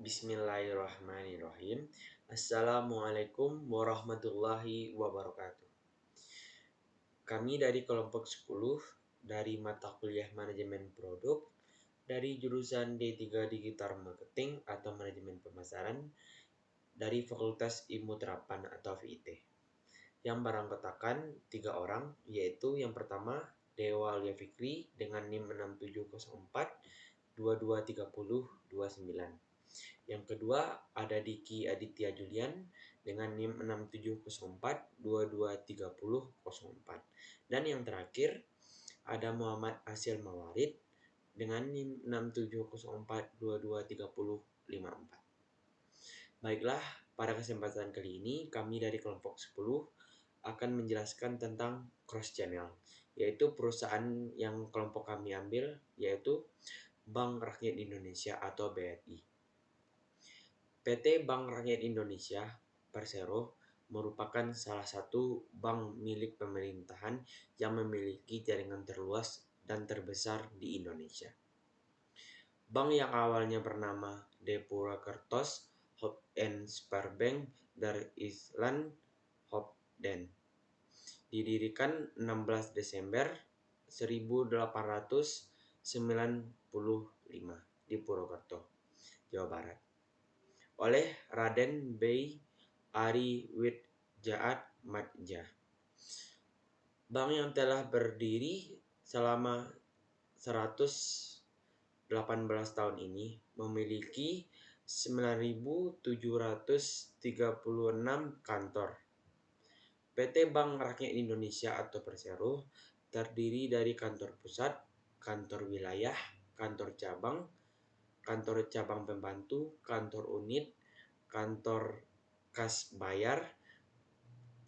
Bismillahirrahmanirrahim. Assalamualaikum warahmatullahi wabarakatuh. Kami dari kelompok 10 dari mata kuliah Manajemen Produk dari jurusan D3 Digital Marketing atau Manajemen Pemasaran dari Fakultas Ilmu Terapan atau FIT. Yang beranggotakan 3 orang, yaitu yang pertama Dewa Lia Fikri dengan NIM 6704 2230 29. Yang kedua ada Diki Aditya Julian dengan NIM 6704 2230 04. Dan yang terakhir ada Muhammad Asil Mawarid dengan NIM 6704 2230 54. Baiklah, pada kesempatan kali ini kami dari kelompok 10 akan menjelaskan tentang cross channel, yaitu perusahaan yang kelompok kami ambil, yaitu Bank Rakyat Indonesia atau BRI. PT Bank Rakyat Indonesia Persero merupakan salah satu bank milik pemerintahan yang memiliki jaringan terluas dan terbesar di Indonesia. Bank yang awalnya bernama Depura Kertos Hope and Sparbank dari Island Hopden didirikan 16 Desember 1895 di Purwokerto, Jawa Barat, oleh Raden Bey Ari Widjaat Madja. Bank yang telah berdiri selama 118 tahun ini memiliki 9.736 kantor. PT Bank Rakyat Indonesia atau Persero terdiri dari kantor pusat, kantor wilayah, kantor cabang pembantu, kantor unit, kantor kas bayar,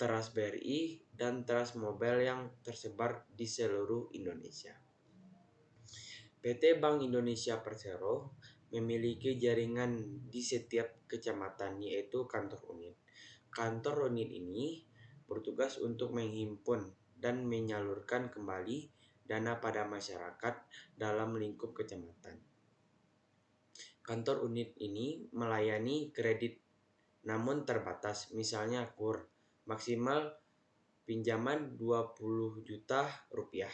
teras BRI, dan teras mobile yang tersebar di seluruh Indonesia. PT Bank Indonesia Persero memiliki jaringan di setiap kecamatan, yaitu kantor unit. Kantor unit ini bertugas untuk menghimpun dan menyalurkan kembali dana pada masyarakat dalam lingkup kecamatan. Kantor unit ini melayani kredit namun terbatas, misalnya KUR, maksimal pinjaman 20 juta rupiah,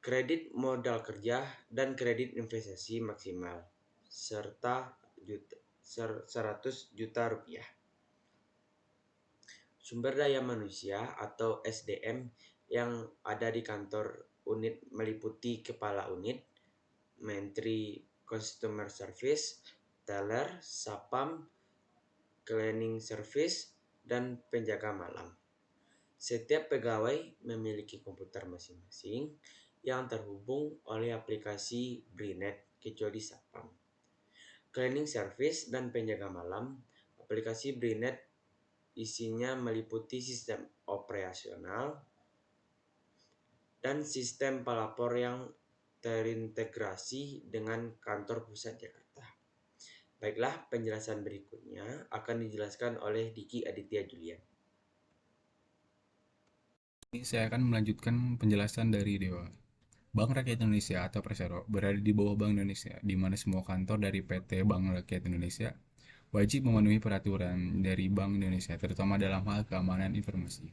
kredit modal kerja dan kredit investasi maksimal, serta 100 juta rupiah. Sumber daya manusia atau SDM yang ada di kantor unit meliputi kepala unit, menteri customer service, teller, sapam, cleaning service, dan penjaga malam. Setiap pegawai memiliki komputer masing-masing yang terhubung oleh aplikasi Brinet kecuali sapam. Cleaning service dan penjaga malam, aplikasi Brinet isinya meliputi sistem operasional dan sistem pelapor yang terintegrasi dengan kantor pusat Jakarta. Baiklah, penjelasan berikutnya akan dijelaskan oleh Diki Aditya Julian. Ini saya akan melanjutkan penjelasan dari Dewa. Bank Rakyat Indonesia atau Persero berada di bawah Bank Indonesia, di mana semua kantor dari PT Bank Rakyat Indonesia wajib memenuhi peraturan dari Bank Indonesia, terutama dalam hal keamanan informasi.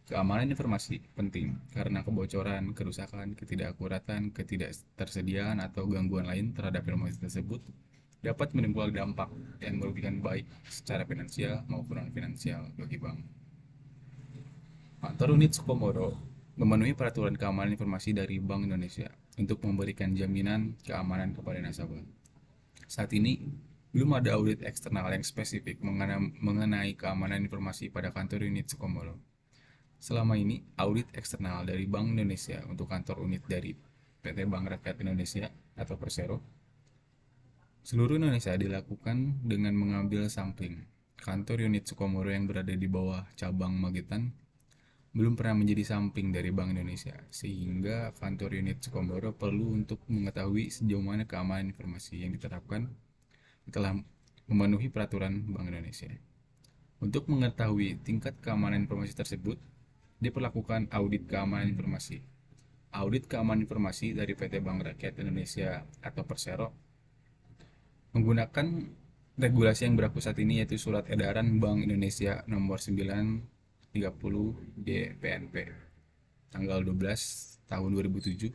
Keamanan informasi penting karena kebocoran, kerusakan, ketidakakuratan, ketidaktersediaan atau gangguan lain terhadap informasi tersebut dapat menimbulkan dampak yang merugikan baik secara finansial maupun non-finansial bagi bank. Kantor unit Sukomodo memenuhi peraturan keamanan informasi dari Bank Indonesia untuk memberikan jaminan keamanan kepada nasabah. Saat ini, belum ada audit eksternal yang spesifik mengenai keamanan informasi pada kantor unit Sukomodo. Selama ini, audit eksternal dari Bank Indonesia untuk kantor unit dari PT Bank Rakyat Indonesia atau Persero seluruh Indonesia dilakukan dengan mengambil sampling. Kantor unit Sukomodo yang berada di bawah cabang Magetan belum pernah menjadi sampling dari Bank Indonesia, sehingga kantor unit Sukomodo perlu untuk mengetahui sejauh mana keamanan informasi yang diterapkan telah memenuhi peraturan Bank Indonesia. Untuk mengetahui tingkat keamanan informasi tersebut, diperlakukan audit keamanan informasi. Audit keamanan informasi dari PT Bank Rakyat Indonesia atau Persero Menggunakan regulasi yang berlaku saat ini yaitu Surat Edaran Bank Indonesia nomor 930 DPNP tanggal 12 tahun 2007.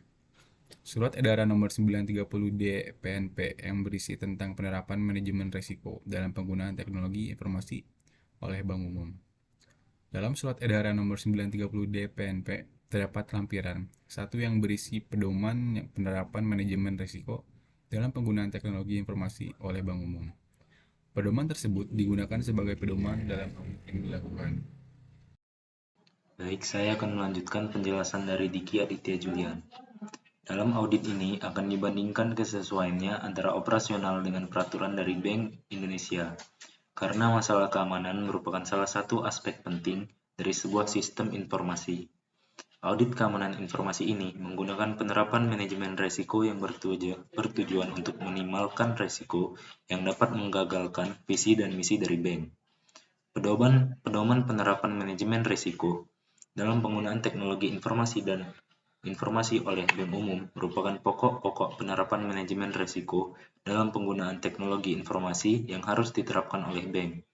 Surat Edaran nomor 930 DPNP yang berisi tentang penerapan manajemen risiko dalam penggunaan teknologi informasi oleh Bank Umum. Dalam Surat Edaran nomor 930 DPNP terdapat lampiran satu yang berisi pedoman penerapan manajemen risiko dalam penggunaan teknologi informasi oleh Bank Umum. Pedoman tersebut digunakan sebagai pedoman dalam audit yang dilakukan. Baik, saya akan melanjutkan penjelasan dari Diki Aditya Julian. Dalam audit ini akan dibandingkan kesesuaiannya antara operasional dengan peraturan dari Bank Indonesia, karena masalah keamanan merupakan salah satu aspek penting dari sebuah sistem informasi. Audit keamanan informasi ini menggunakan penerapan manajemen risiko yang bertujuan untuk meminimalkan risiko yang dapat menggagalkan visi dan misi dari bank. Pedoman penerapan manajemen risiko dalam penggunaan teknologi informasi dan informasi oleh BEM Umum merupakan pokok-pokok penerapan manajemen risiko dalam penggunaan teknologi informasi yang harus diterapkan oleh bank.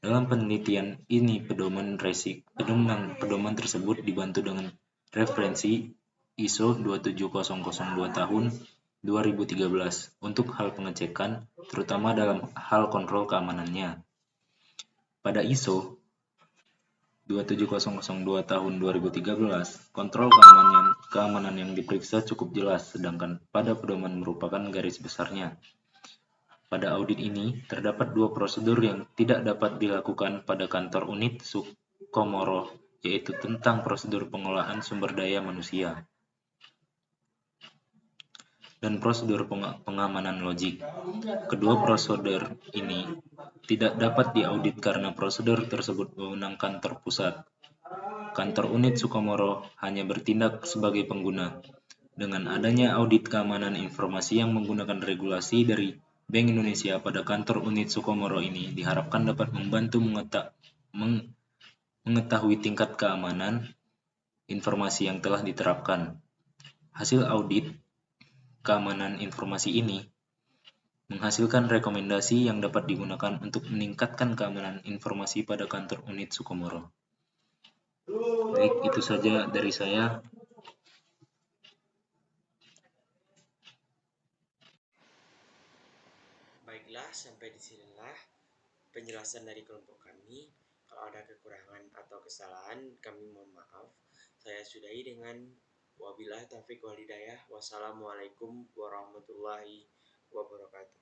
Dalam penelitian ini, pedoman tersebut dibantu dengan referensi ISO 27002 tahun 2013 untuk hal pengecekan, terutama dalam hal kontrol keamanannya. Pada ISO 27002 tahun 2013, kontrol keamanan yang diperiksa cukup jelas, sedangkan pada pedoman merupakan garis besarnya. Pada audit ini, terdapat dua prosedur yang tidak dapat dilakukan pada kantor unit Sukomoro, yaitu tentang prosedur pengolahan sumber daya manusia dan prosedur pengamanan logik. Kedua prosedur ini tidak dapat diaudit karena prosedur tersebut wewenang kantor pusat. Kantor unit Sukomoro hanya bertindak sebagai pengguna. Dengan adanya audit keamanan informasi yang menggunakan regulasi dari Bank Indonesia pada kantor unit Sukomoro ini diharapkan dapat membantu mengetahui tingkat keamanan informasi yang telah diterapkan. Hasil audit keamanan informasi ini menghasilkan rekomendasi yang dapat digunakan untuk meningkatkan keamanan informasi pada kantor unit Sukomoro. Baik, itu saja dari saya. Baiklah, sampai di sinilah penjelasan dari kelompok kami. Kalau ada kekurangan atau kesalahan, kami mohon maaf. Saya sudahi dengan wabillahi taufiq wal hidayah. Wassalamualaikum warahmatullahi wabarakatuh.